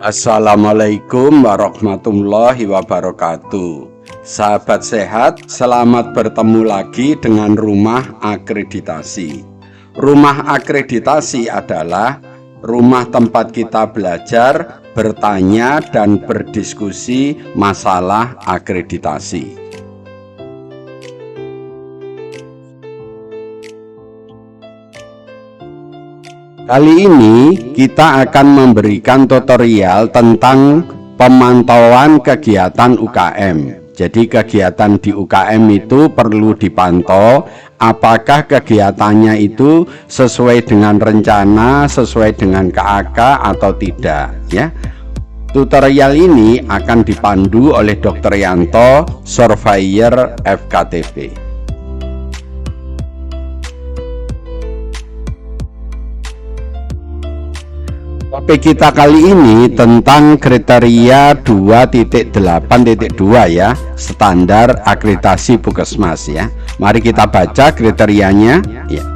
Assalamualaikum warahmatullahi wabarakatuh. Sahabat sehat, selamat bertemu lagi dengan Rumah Akreditasi. Rumah Akreditasi adalah rumah tempat kita belajar, bertanya, dan berdiskusi masalah akreditasi. Kali ini kita akan memberikan tutorial tentang pemantauan kegiatan UKM. Jadi kegiatan di UKM itu perlu dipantau apakah kegiatannya itu sesuai dengan rencana, sesuai dengan KAK atau tidak, ya. Tutorial ini akan dipandu oleh Dr. Yanto, Surveyor FKTP. Topik kita kali ini tentang kriteria 2.8.2 ya, standar akreditasi Puskesmas ya. Mari kita baca kriterianya ya.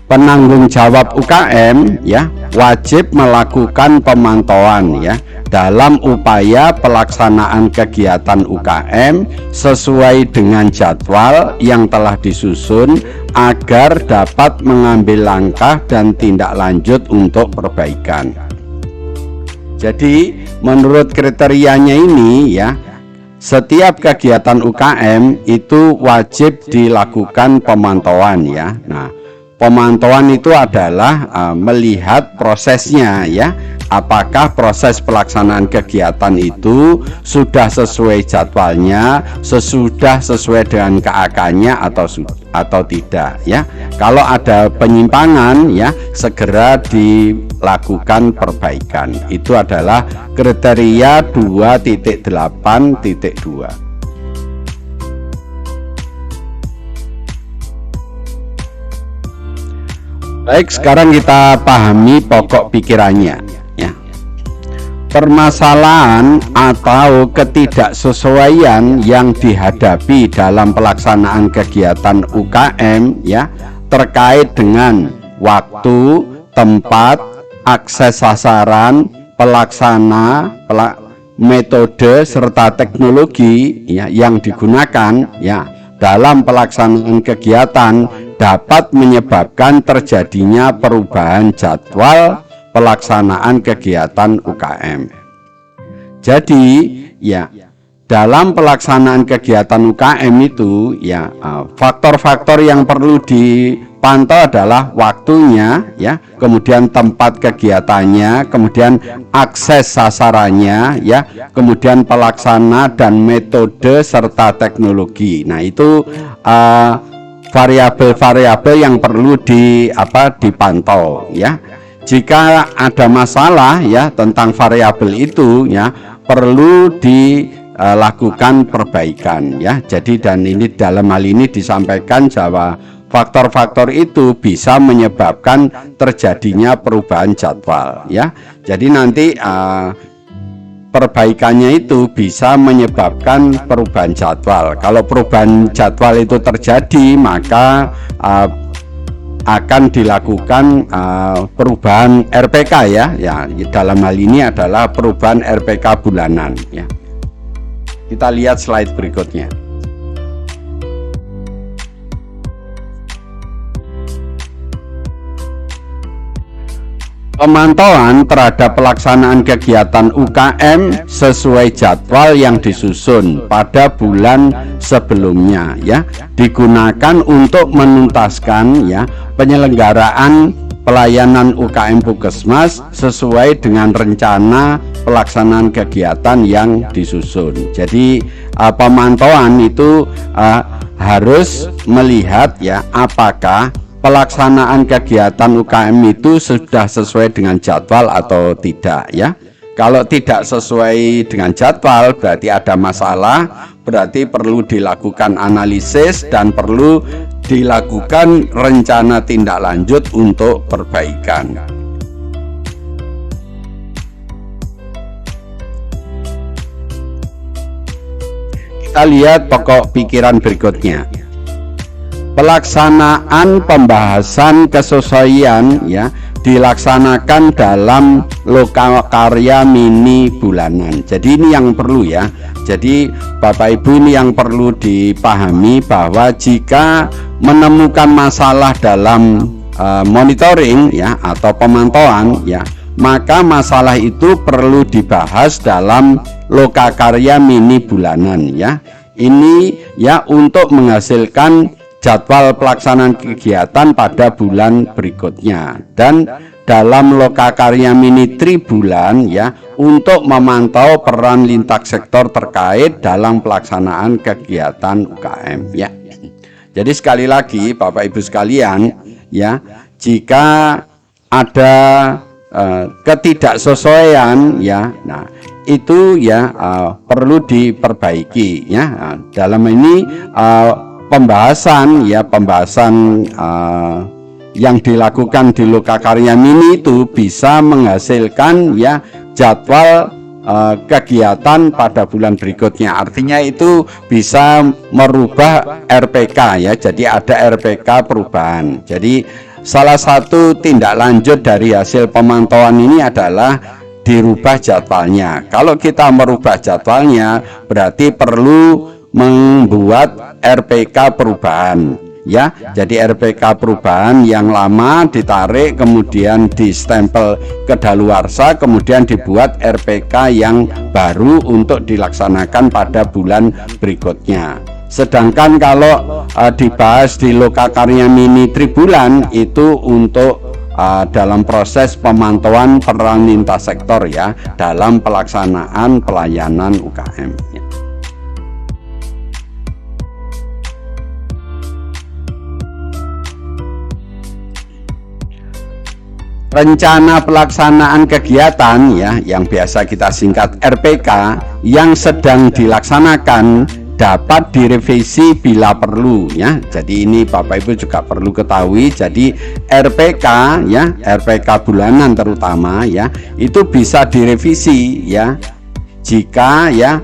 Penanggung jawab UKM ya wajib melakukan pemantauan ya dalam upaya pelaksanaan kegiatan UKM sesuai dengan jadwal yang telah disusun agar dapat mengambil langkah dan tindak lanjut untuk perbaikan. Jadi menurut kriterianya ini ya, setiap kegiatan UKM itu wajib dilakukan pemantauan ya. Nah, pemantauan itu adalah melihat prosesnya ya, apakah proses pelaksanaan kegiatan itu sudah sesuai jadwalnya, sudah sesuai dengan KAK-nya atau tidak ya. Kalau ada penyimpangan ya, segera dilakukan perbaikan. Itu adalah kriteria 2.8.2. Baik, sekarang kita pahami pokok pikirannya ya. Permasalahan atau ketidaksesuaian yang dihadapi dalam pelaksanaan kegiatan UKM ya, terkait dengan waktu, tempat, akses sasaran, pelaksana, metode serta teknologi ya yang digunakan ya dalam pelaksanaan kegiatan dapat menyebabkan terjadinya perubahan jadwal pelaksanaan kegiatan UKM. Jadi ya, dalam pelaksanaan kegiatan UKM itu ya, faktor-faktor yang perlu dipantau adalah waktunya ya, kemudian tempat kegiatannya, kemudian akses sasarannya ya, kemudian pelaksana dan metode serta teknologi. Nah, itu variabel-variabel yang perlu dipantau ya. Jika ada masalah ya tentang variabel itu ya, perlu dilakukan perbaikan ya. Jadi dan ini dalam hal ini disampaikan bahwa faktor-faktor itu bisa menyebabkan terjadinya perubahan jadwal ya. Jadi nanti perbaikannya itu bisa menyebabkan perubahan jadwal. Kalau perubahan jadwal itu terjadi, maka akan dilakukan perubahan RPK ya. Dalam hal ini adalah perubahan RPK bulanan ya. Kita lihat slide berikutnya. Pemantauan terhadap pelaksanaan kegiatan UKM sesuai jadwal yang disusun pada bulan sebelumnya ya, digunakan untuk menuntaskan ya penyelenggaraan pelayanan UKM Puskesmas sesuai dengan rencana pelaksanaan kegiatan yang disusun. Jadi pemantauan itu harus melihat ya apakah pelaksanaan kegiatan UKM itu sudah sesuai dengan jadwal atau tidak ya. Kalau tidak sesuai dengan jadwal berarti ada masalah, berarti perlu dilakukan analisis dan perlu dilakukan rencana tindak lanjut untuk perbaikan. Kita lihat pokok pikiran berikutnya. pelaksanaan pembahasan kesesuaian ya dilaksanakan dalam lokakarya mini bulanan. Jadi ini yang perlu ya. Jadi Bapak Ibu, ini yang perlu dipahami bahwa jika menemukan masalah dalam monitoring ya atau pemantauan ya, maka masalah itu perlu dibahas dalam lokakarya mini bulanan ya. Ini ya untuk menghasilkan jadwal pelaksanaan kegiatan pada bulan berikutnya, dan dalam lokakarya mini tribulan ya untuk memantau peran lintas sektor terkait dalam pelaksanaan kegiatan UKM ya. Jadi sekali lagi Bapak Ibu sekalian ya, jika ada ketidaksesuaian ya, nah itu ya perlu diperbaiki ya. Dalam ini pembahasan yang dilakukan di lokakarya mini itu bisa menghasilkan ya jadwal kegiatan pada bulan berikutnya. Artinya itu bisa merubah RPK ya. Jadi ada RPK perubahan. Jadi salah satu tindak lanjut dari hasil pemantauan ini adalah dirubah jadwalnya. Kalau kita merubah jadwalnya berarti perlu membuat RPK perubahan ya. Jadi RPK perubahan yang lama ditarik, kemudian distempel kedaluarsa, kemudian dibuat RPK yang baru untuk dilaksanakan pada bulan berikutnya. Sedangkan kalau dibahas di lokakarya mini tribulan itu untuk dalam proses pemantauan peran lintas sektor ya dalam pelaksanaan pelayanan UKM ya. Rencana pelaksanaan kegiatan ya yang biasa kita singkat RPK yang sedang dilaksanakan dapat direvisi bila perlu ya. Jadi ini Bapak Ibu juga perlu ketahui. Jadi RPK ya, RPK bulanan terutama ya, itu bisa direvisi ya jika ya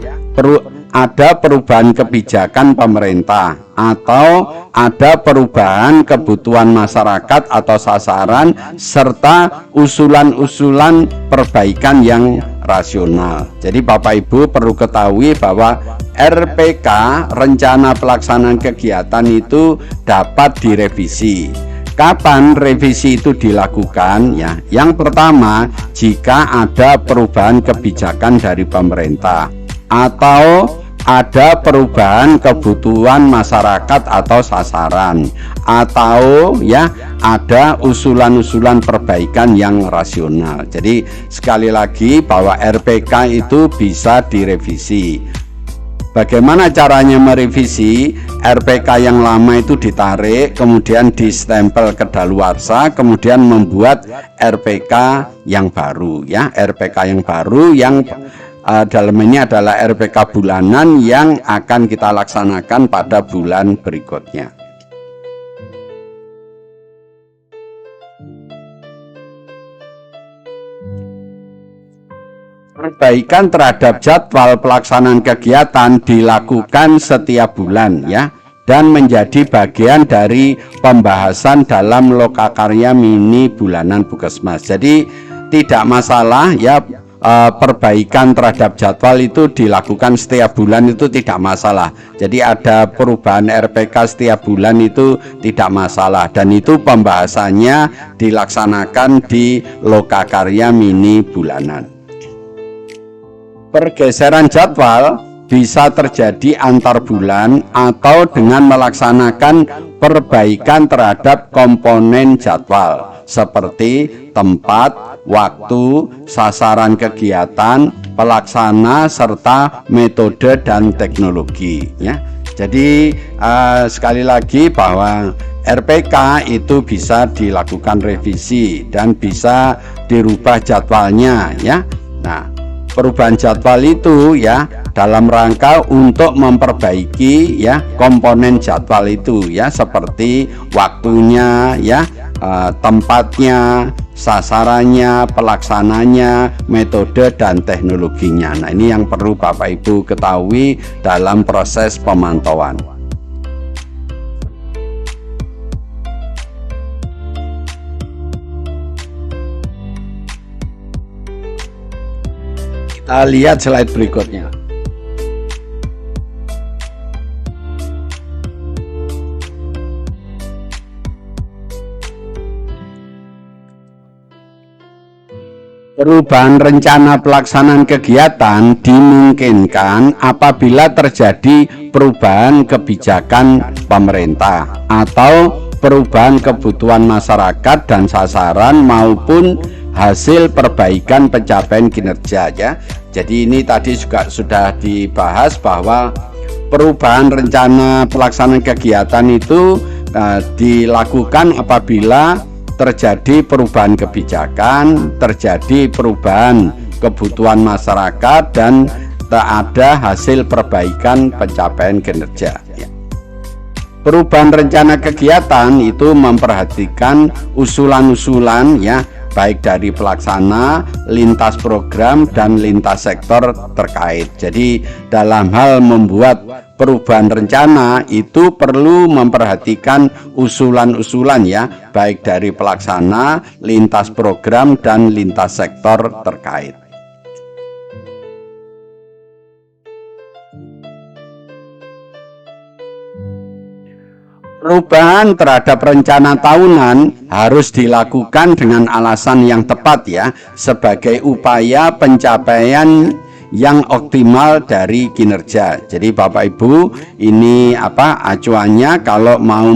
ada perubahan kebijakan pemerintah atau ada perubahan kebutuhan masyarakat atau sasaran serta usulan-usulan perbaikan yang rasional. Jadi Bapak Ibu perlu ketahui bahwa RPK rencana pelaksanaan kegiatan itu dapat direvisi. Kapan revisi itu dilakukan ya? Yang pertama, jika ada perubahan kebijakan dari pemerintah atau ada perubahan kebutuhan masyarakat atau sasaran, atau ya ada usulan-usulan perbaikan yang rasional. Jadi sekali lagi bahwa RPK itu bisa direvisi. Bagaimana caranya merevisi? RPK yang lama itu ditarik, kemudian distempel kedaluarsa, kemudian membuat RPK yang baru ya. RPK yang baru yang dalam ini adalah RPK bulanan yang akan kita laksanakan pada bulan berikutnya. Perbaikan terhadap jadwal pelaksanaan kegiatan dilakukan setiap bulan ya, dan menjadi bagian dari pembahasan dalam lokakarya mini bulanan Puskesmas. Jadi tidak masalah ya, perbaikan terhadap jadwal itu dilakukan setiap bulan, itu tidak masalah. Jadi ada perubahan RPK setiap bulan itu tidak masalah, dan itu pembahasannya dilaksanakan di lokakarya mini bulanan. Pergeseran jadwal bisa terjadi antar bulan atau dengan melaksanakan perbaikan terhadap komponen jadwal seperti tempat, waktu, sasaran kegiatan, pelaksana, serta metode dan teknologi ya. Jadi sekali lagi bahwa RPK itu bisa dilakukan revisi dan bisa dirubah jadwalnya ya. Nah, perubahan jadwal itu ya dalam rangka untuk memperbaiki ya komponen jadwal itu ya, seperti waktunya ya, tempatnya, sasarannya, pelaksananya, metode dan teknologinya. Nah, ini yang perlu Bapak Ibu ketahui dalam proses pemantauan. Kita lihat slide berikutnya. Perubahan rencana pelaksanaan kegiatan dimungkinkan apabila terjadi perubahan kebijakan pemerintah atau perubahan kebutuhan masyarakat dan sasaran maupun hasil perbaikan pencapaian kinerja ya. Jadi ini tadi juga sudah dibahas bahwa perubahan rencana pelaksanaan kegiatan itu dilakukan apabila terjadi perubahan kebijakan, terjadi perubahan kebutuhan masyarakat, dan tak ada hasil perbaikan pencapaian kinerja ya. Perubahan rencana kegiatan itu memperhatikan usulan-usulan ya, baik dari pelaksana, lintas program, dan lintas sektor terkait. Jadi dalam hal membuat perubahan rencana itu perlu memperhatikan usulan-usulan ya, baik dari pelaksana, lintas program, dan lintas sektor terkait. Perubahan terhadap rencana tahunan harus dilakukan dengan alasan yang tepat ya, sebagai upaya pencapaian yang optimal dari kinerja. Jadi Bapak Ibu, ini acuannya kalau mau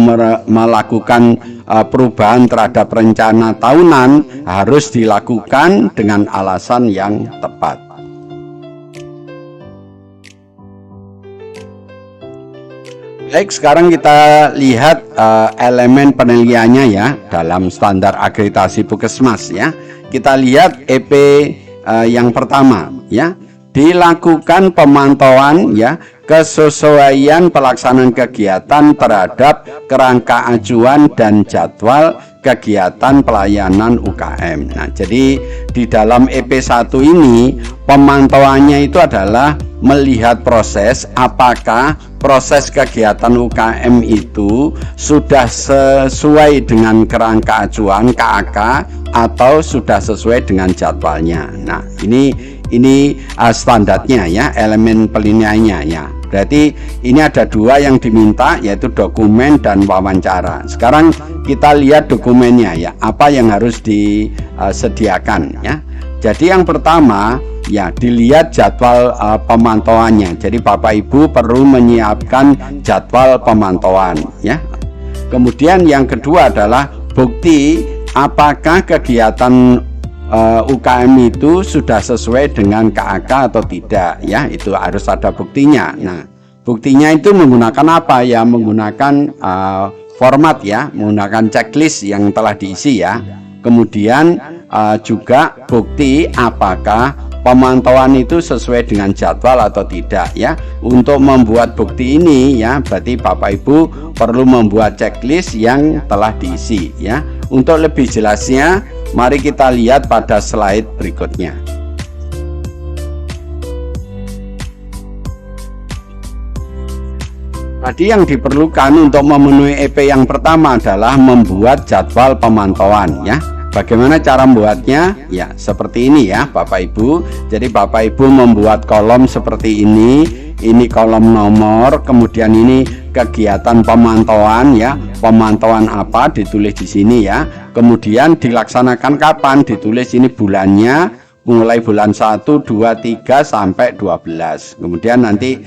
melakukan perubahan terhadap rencana tahunan harus dilakukan dengan alasan yang tepat. Baik, sekarang kita lihat elemen penilaiannya ya dalam standar akreditasi Puskesmas ya. Kita lihat EP yang pertama ya. Dilakukan pemantauan ya kesesuaian pelaksanaan kegiatan terhadap kerangka acuan dan jadwal kegiatan pelayanan UKM. Nah, jadi di dalam EP1 ini pemantauannya itu adalah melihat proses apakah proses kegiatan UKM itu sudah sesuai dengan kerangka acuan KAK atau sudah sesuai dengan jadwalnya. Nah, ini standarnya ya, elemen penilaiannya ya. Berarti ini ada dua yang diminta, yaitu dokumen dan wawancara. Sekarang kita lihat dokumennya ya, apa yang harus disediakan ya. Jadi yang pertama ya, dilihat jadwal pemantauannya. Jadi Bapak Ibu perlu menyiapkan jadwal pemantauan ya. Kemudian yang kedua adalah bukti apakah kegiatan UKM itu sudah sesuai dengan KAK atau tidak ya, itu harus ada buktinya. Nah, buktinya itu menggunakan apa ya? Menggunakan format ya, menggunakan checklist yang telah diisi ya. Kemudian juga bukti apakah pemantauan itu sesuai dengan jadwal atau tidak ya. Untuk membuat bukti ini ya, berarti Bapak Ibu perlu membuat checklist yang telah diisi ya. Untuk lebih jelasnya, mari kita lihat pada slide berikutnya. Tadi yang diperlukan untuk memenuhi EP yang pertama adalah membuat jadwal pemantauan ya. Bagaimana cara membuatnya? Ya, seperti ini ya Bapak Ibu. Jadi Bapak Ibu membuat kolom seperti ini kolom nomor, kemudian ini kegiatan pemantauan ya. Pemantauan apa ditulis di sini ya. Kemudian dilaksanakan kapan, ditulis ini bulannya, mulai bulan 1, 2, 3 sampai 12. Kemudian nanti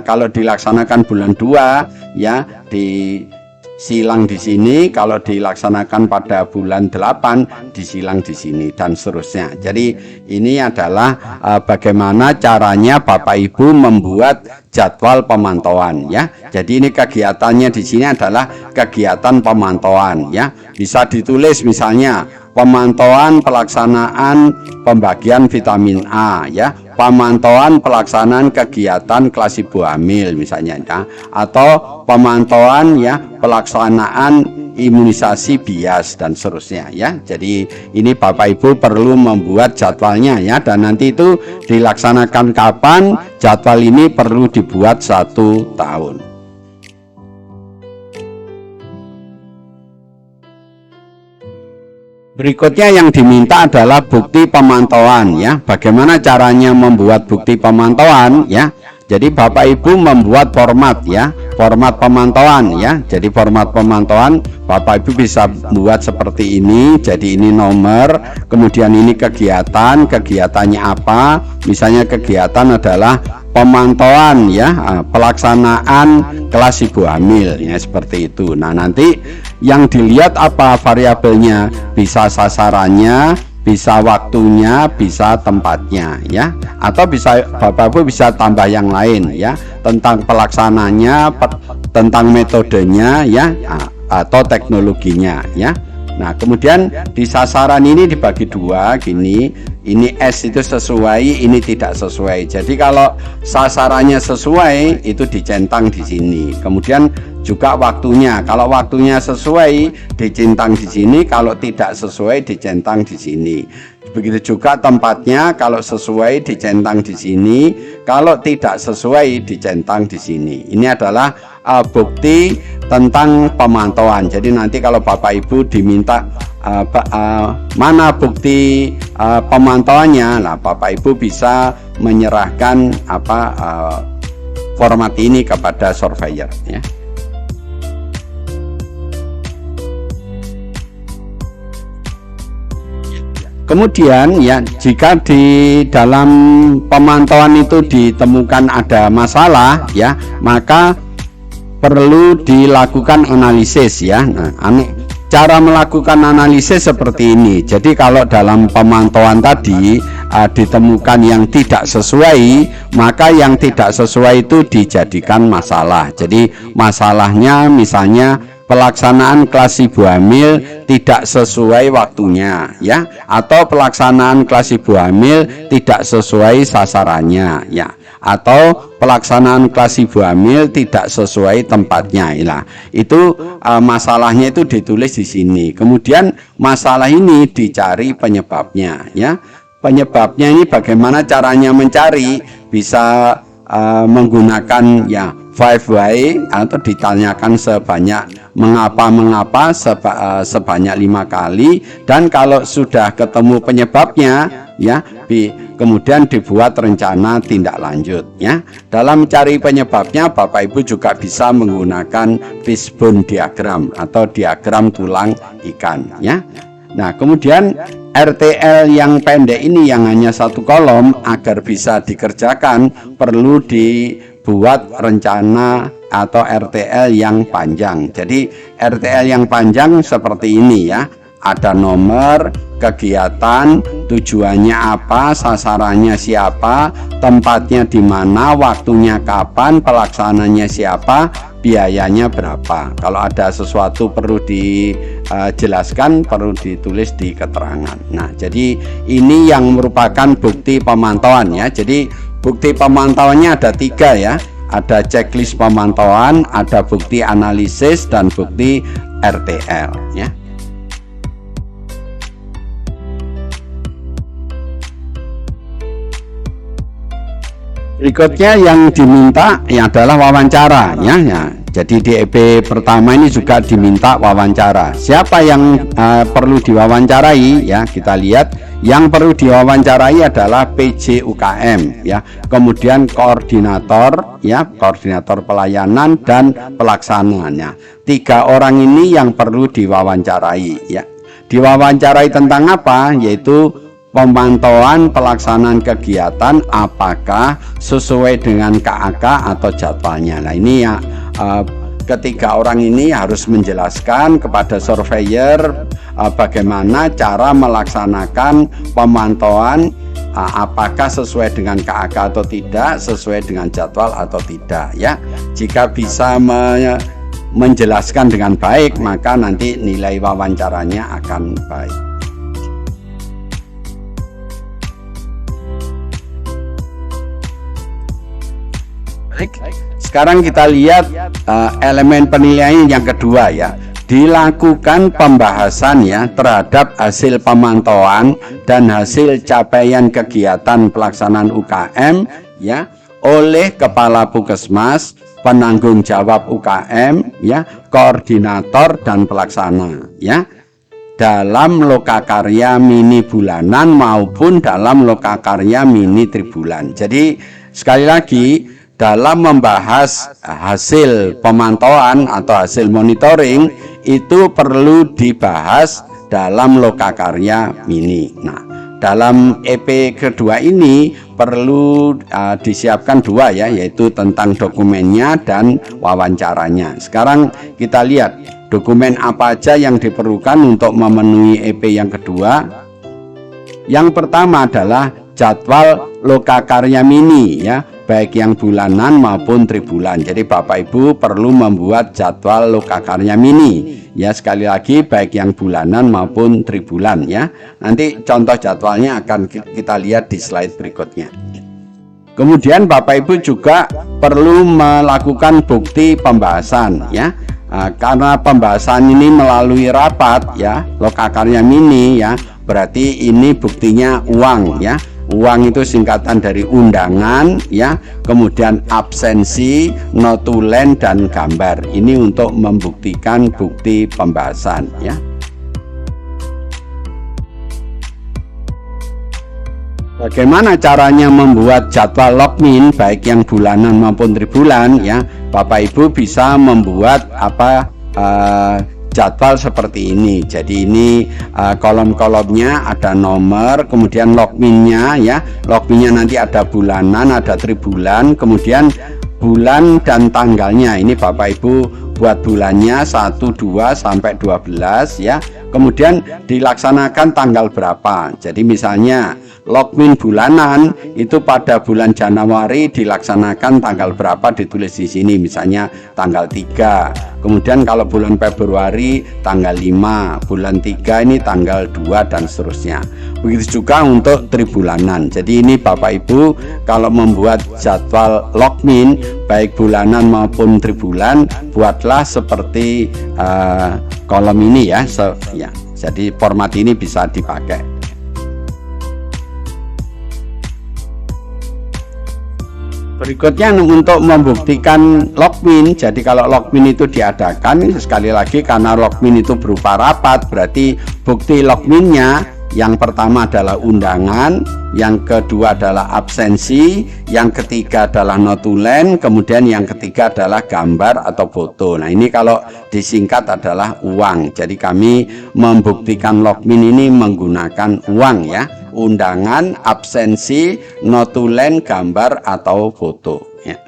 kalau dilaksanakan bulan 2 ya disilang di sini, kalau dilaksanakan pada bulan 8 disilang di sini, dan seterusnya. Jadi ini adalah bagaimana caranya Bapak Ibu membuat jadwal pemantauan ya. Jadi ini kegiatannya di sini adalah kegiatan pemantauan ya. Bisa ditulis misalnya pemantauan pelaksanaan pembagian vitamin A ya, pemantauan pelaksanaan kegiatan kelas ibu hamil misalnya ya, atau pemantauan ya pelaksanaan imunisasi bias dan seterusnya ya. Jadi ini Bapak Ibu perlu membuat jadwalnya ya, dan nanti itu dilaksanakan kapan, jadwal ini perlu dibuat 1 tahun. Berikutnya yang diminta adalah bukti pemantauan ya. Bagaimana caranya membuat bukti pemantauan ya? Jadi Bapak Ibu membuat format ya, format pemantauan ya. Jadi format pemantauan Bapak Ibu bisa buat seperti ini. Jadi ini nomor, kemudian ini kegiatan, kegiatannya apa? Misalnya kegiatan adalah pemantauan ya, pelaksanaan kelas ibu hamil ya, seperti itu. Nah, nanti yang dilihat apa variabelnya, bisa sasarannya, bisa waktunya, bisa tempatnya ya, atau bisa Bapak Ibu bisa tambah yang lain ya, tentang pelaksananya, tentang metodenya ya, atau teknologinya ya. Nah, kemudian di sasaran ini dibagi dua gini, ini S itu sesuai, ini tidak sesuai. Jadi kalau sasarannya sesuai itu dicentang di sini. Kemudian juga waktunya, kalau waktunya sesuai dicentang di sini, kalau tidak sesuai dicentang di sini. Begitu juga tempatnya, kalau sesuai dicentang di sini, kalau tidak sesuai dicentang di sini. Ini adalah bukti tentang pemantauan. Jadi nanti kalau Bapak Ibu diminta mana bukti pemantauannya, nah Bapak Ibu bisa menyerahkan format ini kepada surveyor ya. Kemudian ya, jika di dalam pemantauan itu ditemukan ada masalah ya, maka perlu dilakukan analisis ya. Nah, cara melakukan analisis seperti ini. Jadi kalau dalam pemantauan tadi ditemukan yang tidak sesuai, maka yang tidak sesuai itu dijadikan masalah. Jadi masalahnya misalnya pelaksanaan kelas ibu hamil tidak sesuai waktunya ya, atau pelaksanaan kelas ibu hamil tidak sesuai sasarannya ya, atau pelaksanaan kelas ibu hamil tidak sesuai tempatnya. Nah, itu masalahnya itu ditulis di sini. Kemudian masalah ini dicari penyebabnya ya. Penyebabnya ini bagaimana caranya mencari, bisa menggunakan ya 5 why, atau ditanyakan mengapa sebanyak 5 kali, dan kalau sudah ketemu penyebabnya ya, kemudian dibuat rencana tindak lanjut ya. Dalam mencari penyebabnya Bapak Ibu juga bisa menggunakan fishbone diagram atau diagram tulang ikan ya. Nah, kemudian RTL yang pendek ini yang hanya 1 kolom, agar bisa dikerjakan perlu dibuat rencana atau RTL yang panjang. Jadi RTL yang panjang seperti ini ya. Ada nomor, kegiatan, tujuannya apa, sasarannya siapa, tempatnya di mana, waktunya kapan, pelaksananya siapa, biayanya berapa. Kalau ada sesuatu perlu dijelaskan, perlu ditulis di keterangan. Nah, jadi ini yang merupakan bukti pemantauan ya. Jadi bukti pemantauannya ada 3 ya. Ada checklist pemantauan, ada bukti analisis, dan bukti RTL ya. Berikutnya yang diminta adalah wawancara ya. Jadi di EP pertama ini juga diminta wawancara. Siapa yang perlu diwawancarai ya? Kita lihat yang perlu diwawancarai adalah PJ UKM ya. Kemudian koordinator ya, koordinator pelayanan dan pelaksananya. 3 orang ini yang perlu diwawancarai ya. Diwawancarai tentang apa? Yaitu pemantauan pelaksanaan kegiatan apakah sesuai dengan KAK atau jadwalnya. Nah, ini ya, ketiga orang ini harus menjelaskan kepada surveyor bagaimana cara melaksanakan pemantauan, apakah sesuai dengan KAK atau tidak, sesuai dengan jadwal atau tidak ya. Jika bisa menjelaskan dengan baik, maka nanti nilai wawancaranya akan baik. Sekarang kita lihat elemen penilaian yang kedua ya. Dilakukan pembahasan ya terhadap hasil pemantauan dan hasil capaian kegiatan pelaksanaan UKM ya oleh Kepala Puskesmas, penanggung jawab UKM ya, koordinator dan pelaksana ya. dalam lokakarya mini bulanan maupun dalam lokakarya mini tribulan. Jadi sekali lagi, dalam membahas hasil pemantauan atau hasil monitoring itu perlu dibahas dalam lokakarya mini. Nah, dalam EP kedua ini perlu disiapkan dua ya, yaitu tentang dokumennya dan wawancaranya. Sekarang kita lihat dokumen apa aja yang diperlukan untuk memenuhi EP yang kedua. Yang pertama adalah jadwal lokakarya mini ya, baik yang bulanan maupun tribulan. Jadi Bapak Ibu perlu membuat jadwal lokakarya mini ya, sekali lagi baik yang bulanan maupun tribulan ya. Nanti contoh jadwalnya akan kita lihat di slide berikutnya. Kemudian Bapak Ibu juga perlu melakukan bukti pembahasan ya. Karena pembahasan ini melalui rapat ya, lokakarya mini ya, berarti ini buktinya uang ya. Uang itu singkatan dari undangan ya, kemudian absensi, notulen, dan gambar. Ini untuk membuktikan bukti pembahasan ya. Bagaimana caranya membuat jadwal logmin baik yang bulanan maupun tribulan ya? Bapak Ibu bisa membuat jadwal seperti ini. Jadi ini kolom-kolomnya ada nomor, kemudian logminnya ya. Logminnya nanti ada bulanan, ada tribulan, kemudian bulan dan tanggalnya. Ini Bapak Ibu buat bulannya 1, 2 sampai 12 ya. Kemudian dilaksanakan tanggal berapa. Jadi misalnya logmin bulanan itu pada bulan Januari dilaksanakan tanggal berapa, ditulis di sini misalnya tanggal 3. Kemudian kalau bulan Februari tanggal 5, bulan 3 ini tanggal 2 dan seterusnya. Begitu juga untuk tribulanan. Jadi ini Bapak Ibu kalau membuat jadwal logmin baik bulanan maupun tribulan, buatlah seperti kolom ini ya. Jadi format ini bisa dipakai. Berikutnya untuk membuktikan logmin. Jadi kalau logmin itu diadakan, sekali lagi karena logmin itu berupa rapat, berarti bukti logminnya yang pertama adalah undangan, yang kedua adalah absensi, yang ketiga adalah notulen, kemudian yang ketiga adalah gambar atau foto. Nah ini kalau disingkat adalah uang. Jadi kami membuktikan logmin ini menggunakan uang ya. Undangan, absensi, notulen, gambar atau foto ya.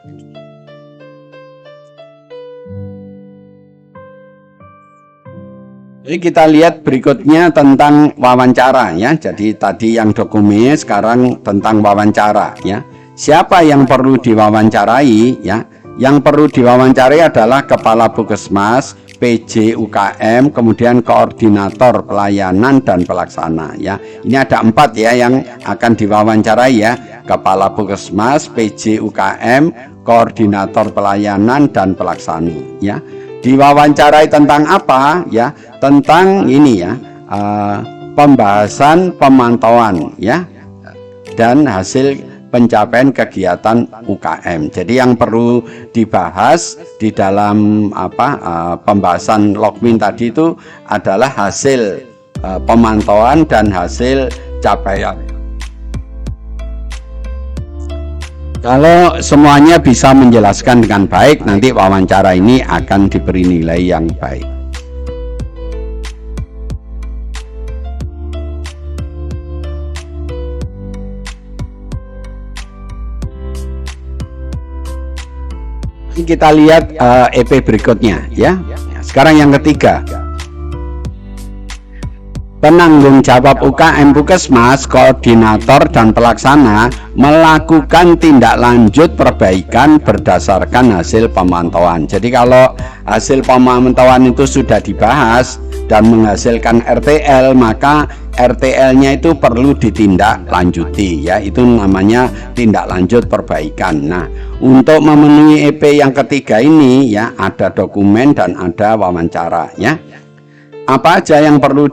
Jadi kita lihat berikutnya tentang wawancara ya. Jadi tadi yang dokumennya, sekarang tentang wawancara ya. Siapa yang perlu diwawancarai ya? Yang perlu diwawancarai adalah Kepala Puskesmas, PJ UKM, kemudian koordinator pelayanan dan pelaksana ya. Ini ada 4 ya yang akan diwawancarai ya. Kepala Puskesmas, PJ UKM, koordinator pelayanan dan pelaksana ya. Diwawancarai tentang apa ya? Tentang ini ya, pembahasan pemantauan ya, dan hasil pencapaian kegiatan UKM. Jadi yang perlu dibahas di dalam pembahasan logmin tadi itu adalah hasil pemantauan dan hasil capaian. Kalau semuanya bisa menjelaskan dengan baik, nanti wawancara ini akan diberi nilai yang baik. Kita lihat EP berikutnya ya. Sekarang yang ketiga, penanggung jawab UKM Puskesmas, koordinator dan pelaksana melakukan tindak lanjut perbaikan berdasarkan hasil pemantauan. Jadi kalau hasil pemantauan itu sudah dibahas dan menghasilkan RTL, maka RTL-nya itu perlu ditindak lanjuti ya, itu namanya tindak lanjut perbaikan. Nah, untuk memenuhi EP yang ketiga ini ya, ada dokumen dan ada wawancara ya. Apa aja yang perlu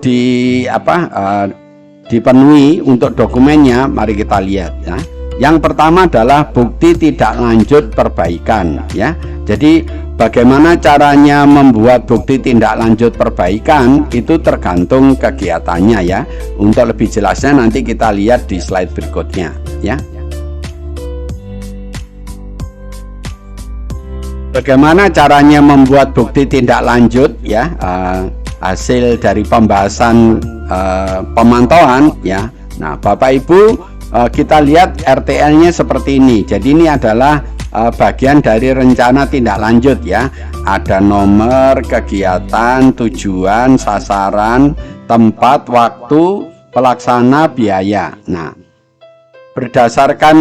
dipenuhi untuk dokumennya? Mari kita lihat ya. Yang pertama adalah bukti tidak lanjut perbaikan ya. Jadi bagaimana caranya membuat bukti tindak lanjut perbaikan itu tergantung kegiatannya ya. Untuk lebih jelasnya nanti kita lihat di slide berikutnya ya. Bagaimana caranya membuat bukti tindak lanjut ya, hasil dari pembahasan pemantauan ya. Nah, Bapak Ibu, kita lihat RTL-nya seperti ini. Jadi ini adalah bagian dari rencana tindak lanjut ya. Ada nomor, kegiatan, tujuan, sasaran, tempat, waktu, pelaksana, biaya. Nah, berdasarkan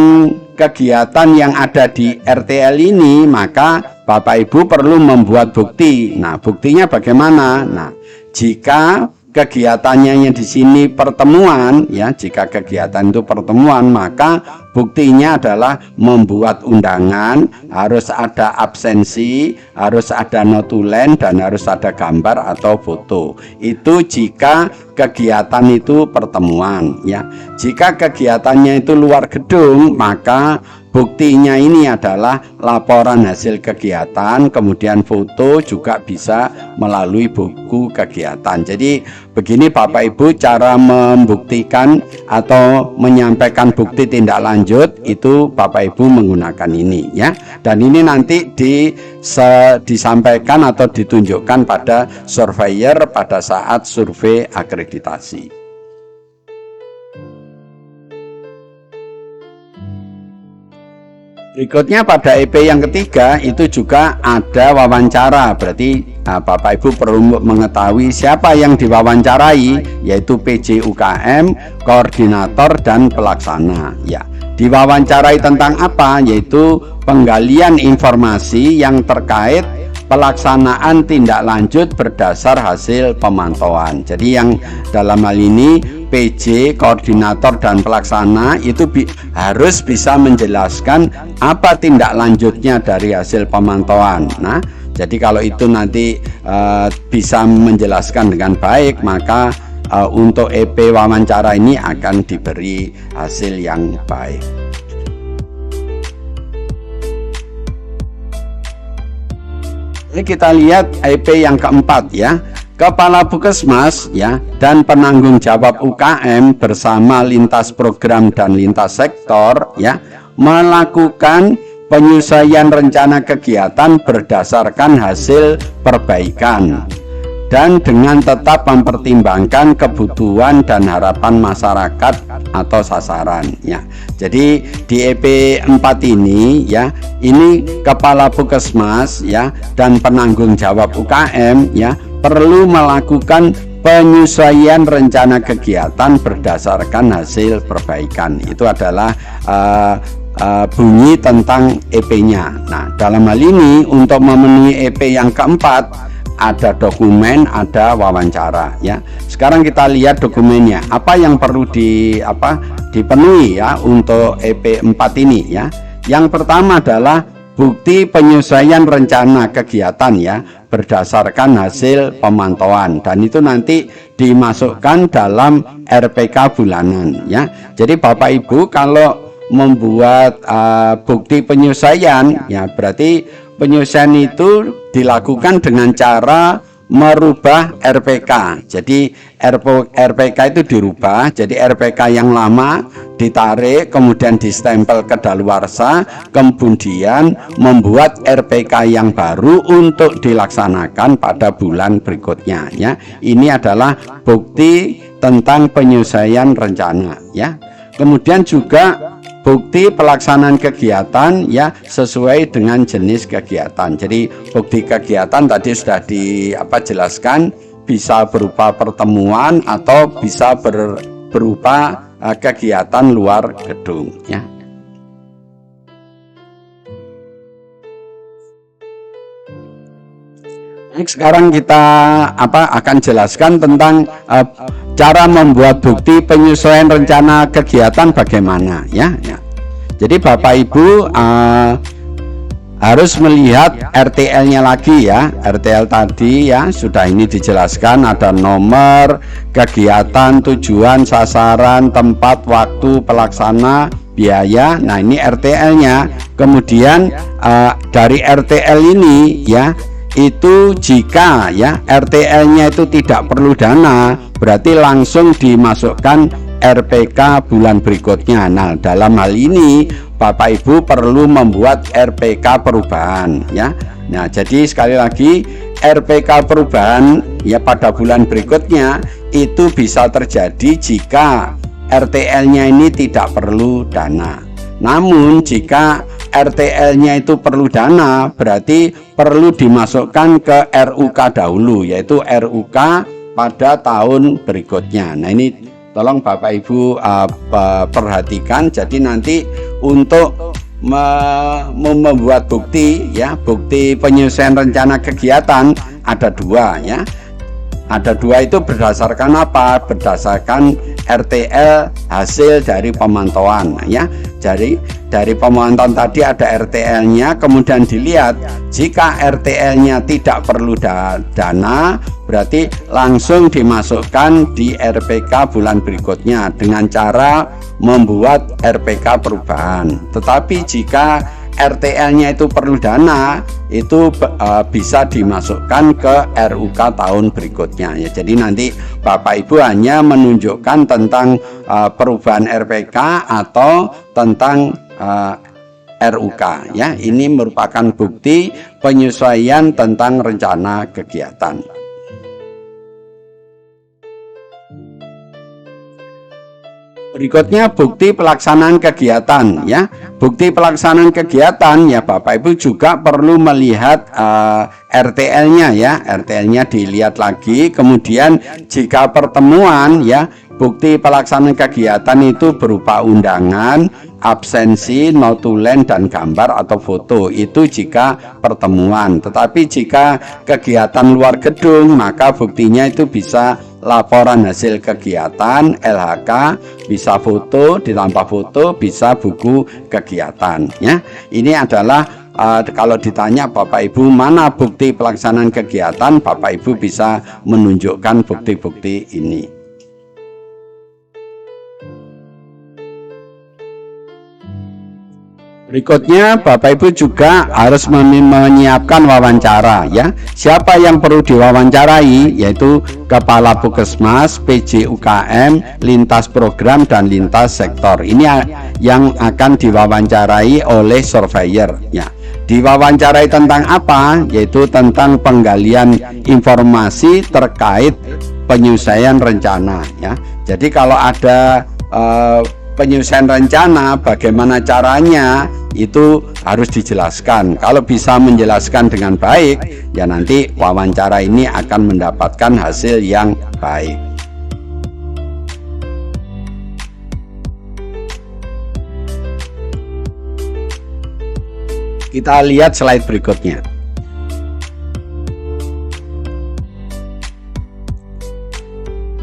kegiatan yang ada di RTL ini, maka Bapak Ibu perlu membuat bukti. Nah, buktinya bagaimana? Nah, jika kegiatannya yang di sini pertemuan ya, jika kegiatan itu pertemuan, maka buktinya adalah membuat undangan, harus ada absensi, harus ada notulen, dan harus ada gambar atau foto. Itu jika kegiatan itu pertemuan ya. Jika kegiatannya itu luar gedung, maka buktinya ini adalah laporan hasil kegiatan, kemudian foto juga bisa melalui buku kegiatan. Jadi begini Bapak Ibu cara membuktikan atau menyampaikan bukti tindak lanjut itu Bapak Ibu menggunakan ini ya. Dan ini nanti disampaikan atau ditunjukkan pada surveyor pada saat survei akreditasi. Berikutnya pada EP yang ketiga itu juga ada wawancara. Berarti Bapak Ibu perlu mengetahui siapa yang diwawancarai, yaitu PJ UKM, koordinator, dan pelaksana ya. Diwawancarai tentang apa? Yaitu penggalian informasi yang terkait pelaksanaan tindak lanjut berdasar hasil pemantauan. Jadi yang dalam hal ini PJ, koordinator, dan pelaksana itu harus bisa menjelaskan apa tindak lanjutnya dari hasil pemantauan. Nah, jadi kalau itu nanti bisa menjelaskan dengan baik, maka untuk EP wawancara ini akan diberi hasil yang baik. Ini kita lihat EP yang keempat ya. Kepala Puskesmas ya dan penanggung jawab UKM bersama lintas program dan lintas sektor ya melakukan penyesuaian rencana kegiatan berdasarkan hasil perbaikan dan dengan tetap mempertimbangkan kebutuhan dan harapan masyarakat atau sasaran ya. Jadi di EP 4 ini ya, ini Kepala Puskesmas ya dan penanggung jawab UKM ya perlu melakukan penyesuaian rencana kegiatan berdasarkan hasil perbaikan. Itu adalah bunyi tentang EP-nya. Nah, dalam hal ini untuk memenuhi EP yang keempat ada dokumen, ada wawancara ya. Sekarang kita lihat dokumennya. Apa yang perlu dipenuhi ya untuk EP 4 ini ya. Yang pertama adalah bukti penyesuaian rencana kegiatan ya berdasarkan hasil pemantauan, dan itu nanti dimasukkan dalam RPK bulanan ya. Jadi Bapak Ibu kalau membuat bukti penyesuaian ya, berarti penyesuaian itu dilakukan dengan cara merubah RPK. Jadi RPK itu dirubah, jadi RPK yang lama ditarik kemudian distempel kedaluarsa, kemudian membuat RPK yang baru untuk dilaksanakan pada bulan berikutnya ya. Ini adalah bukti tentang penyesuaian rencana ya. Kemudian juga bukti pelaksanaan kegiatan ya sesuai dengan jenis kegiatan. Jadi bukti kegiatan tadi sudah dijelaskan, bisa berupa pertemuan atau bisa berupa kegiatan luar gedung ya. Sekarang kita akan jelaskan tentang cara membuat bukti penyesuaian rencana kegiatan bagaimana ya. Jadi Bapak Ibu harus melihat RTL-nya lagi ya. RTL tadi ya sudah ini dijelaskan, ada nomor, kegiatan, tujuan, sasaran, tempat, waktu, pelaksana, biaya. Nah, ini RTL-nya. Kemudian dari RTL ini ya, itu jika ya RTL-nya itu tidak perlu dana, berarti langsung dimasukkan RPK bulan berikutnya. Nah, dalam hal ini Bapak Ibu perlu membuat RPK perubahan ya. Nah, jadi sekali lagi RPK perubahan ya pada bulan berikutnya itu bisa terjadi jika RTL-nya ini tidak perlu dana. Namun jika RTL-nya itu perlu dana, berarti perlu dimasukkan ke RUK dahulu, yaitu RUK pada tahun berikutnya. Nah, ini tolong Bapak Ibu perhatikan. Jadi nanti untuk membuat bukti ya, bukti penyelesaian rencana kegiatan ada dua ya. Ada dua, itu berdasarkan apa? Berdasarkan RTL hasil dari pemantauan ya. Jadi dari pemantauan tadi ada RTL-nya, kemudian dilihat jika RTL-nya tidak perlu dana, berarti langsung dimasukkan di RPK bulan berikutnya dengan cara membuat RPK perubahan. Tetapi jika RTL-nya itu perlu dana, itu bisa dimasukkan ke RUK tahun berikutnya ya. Jadi nanti Bapak Ibu hanya menunjukkan tentang perubahan RPK atau tentang RUK ya. Ini merupakan bukti penyesuaian tentang rencana kegiatan. Berikutnya bukti pelaksanaan kegiatan ya. Bukti pelaksanaan kegiatan ya, Bapak Ibu juga perlu melihat RTL-nya ya. RTL-nya dilihat lagi. Kemudian jika pertemuan ya, bukti pelaksanaan kegiatan itu berupa undangan, absensi, notulen, dan gambar atau foto. Itu jika pertemuan. Tetapi jika kegiatan luar gedung, maka buktinya itu bisa laporan hasil kegiatan, LHK, bisa foto, ditambah foto, bisa buku kegiatan ya. Ini adalah kalau ditanya Bapak Ibu mana bukti pelaksanaan kegiatan, Bapak Ibu bisa menunjukkan bukti-bukti ini. Berikutnya Bapak Ibu juga harus menyiapkan wawancara ya. Siapa yang perlu diwawancarai, yaitu Kepala Puskesmas, PJ UKM, lintas program dan lintas sektor. Ini yang akan diwawancarai oleh surveyor ya. Diwawancarai tentang apa? Yaitu tentang penggalian informasi terkait penyelesaian rencana ya. Jadi kalau ada penyelesaian rencana, bagaimana caranya, itu harus dijelaskan. Kalau bisa menjelaskan dengan baik, ya nanti wawancara ini akan mendapatkan hasil yang baik. Kita lihat slide berikutnya.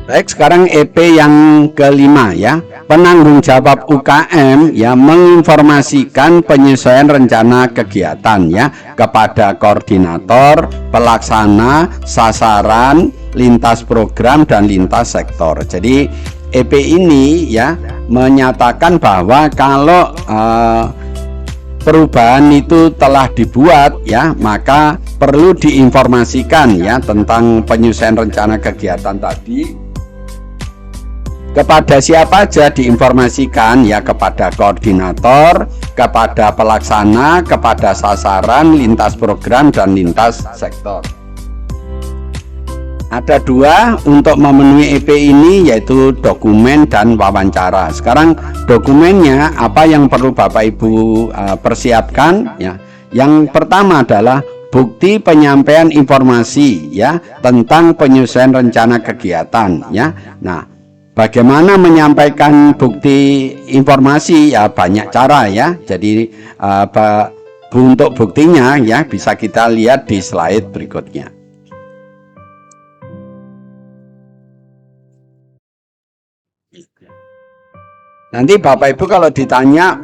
Baik, sekarang EP yang kelima ya. Penanggung jawab UKM ya menginformasikan penyesuaian rencana kegiatan ya kepada koordinator, pelaksana, sasaran, lintas program dan lintas sektor. Jadi EP ini ya menyatakan bahwa kalau perubahan itu telah dibuat ya, maka perlu diinformasikan ya tentang penyesuaian rencana kegiatan tadi. Kepada siapa aja diinformasikan ya? Kepada koordinator, kepada pelaksana, kepada sasaran, lintas program dan lintas sektor. Ada dua untuk memenuhi EP ini, yaitu dokumen dan wawancara. Sekarang dokumennya apa yang perlu Bapak Ibu persiapkan ya? Yang pertama adalah bukti penyampaian informasi ya tentang penyesuaian rencana kegiatan ya. Nah, bagaimana menyampaikan bukti informasi ya, banyak cara ya. Jadi untuk buktinya ya bisa kita lihat di slide berikutnya. Nanti Bapak Ibu kalau ditanya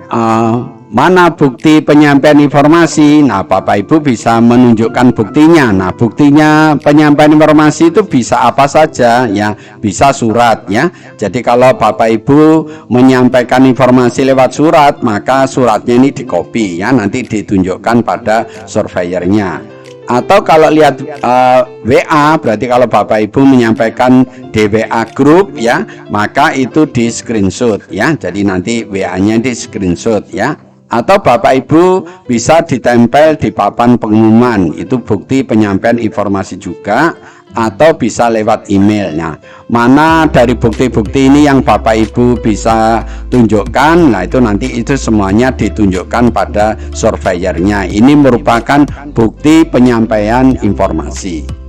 mana bukti penyampaian informasi? Nah, Bapak Ibu bisa menunjukkan buktinya. Nah, buktinya penyampaian informasi itu bisa apa saja ya, bisa surat ya. Jadi kalau Bapak Ibu menyampaikan informasi lewat surat, maka suratnya ini dikopi ya, nanti ditunjukkan pada surveyornya. Atau kalau lihat WA, berarti kalau Bapak Ibu menyampaikan di WA grup ya, maka itu di screenshot ya. Jadi nanti WA-nya di screenshot ya. Atau Bapak Ibu bisa ditempel di papan pengumuman, itu bukti penyampaian informasi juga, atau bisa lewat email. Nah, mana dari bukti-bukti ini yang Bapak Ibu bisa tunjukkan? Nah, itu nanti itu semuanya ditunjukkan pada surveyornya. Ini merupakan bukti penyampaian informasi.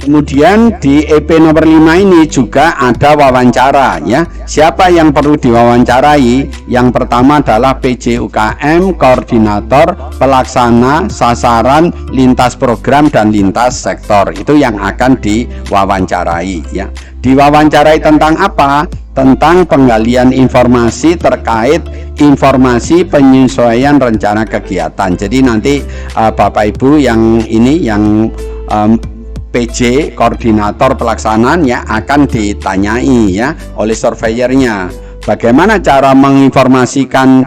Kemudian di EP nomor 5 ini juga ada wawancara ya. Siapa yang perlu diwawancarai? Yang pertama adalah PJ UKM, koordinator, pelaksana, sasaran, lintas program dan lintas sektor. Itu yang akan diwawancarai ya. Diwawancarai tentang apa? Tentang penggalian informasi terkait informasi penyesuaian rencana kegiatan. Jadi nanti Bapak Ibu yang ini yang PJ koordinator pelaksanaan ya akan ditanyai ya oleh surveyornya, bagaimana cara menginformasikan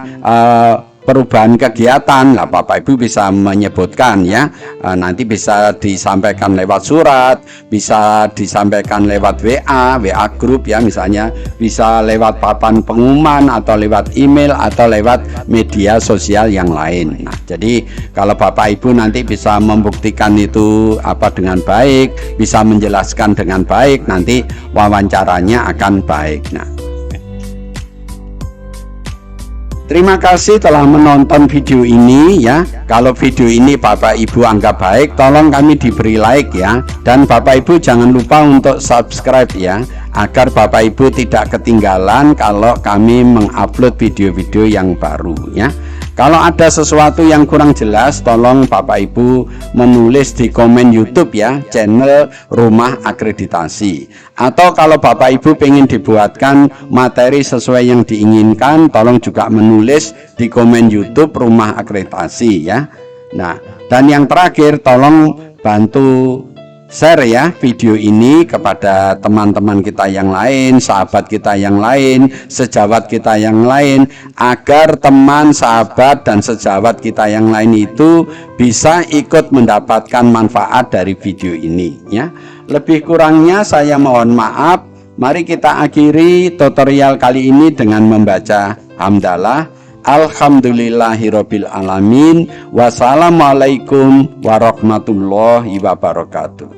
perubahan kegiatan. Lah Bapak Ibu bisa menyebutkan ya, nanti bisa disampaikan lewat surat, bisa disampaikan lewat WA grup ya, misalnya bisa lewat papan pengumuman atau lewat email atau lewat media sosial yang lain. Nah, jadi kalau Bapak Ibu nanti bisa membuktikan itu dengan baik, bisa menjelaskan dengan baik, nanti wawancaranya akan baik. Nah, terima kasih telah menonton video ini ya. Kalau video ini Bapak Ibu anggap baik, tolong kami diberi like ya. Dan Bapak Ibu jangan lupa untuk subscribe ya, agar Bapak Ibu tidak ketinggalan kalau kami mengupload video-video yang baru ya. Kalau ada sesuatu yang kurang jelas, tolong Bapak Ibu menulis di komen YouTube ya, channel Rumah Akreditasi. Atau kalau Bapak Ibu pengen dibuatkan materi sesuai yang diinginkan, tolong juga menulis di komen YouTube Rumah Akreditasi ya. Nah, dan yang terakhir, tolong bantu share ya video ini kepada teman-teman kita yang lain, sahabat kita yang lain, sejawat kita yang lain, agar teman, sahabat, dan sejawat kita yang lain itu bisa ikut mendapatkan manfaat dari video ini ya. Lebih kurangnya saya mohon maaf. Mari kita akhiri tutorial kali ini dengan membaca hamdalah. Alhamdulillahirobbil alamin. Wassalamualaikum warahmatullahi wabarakatuh.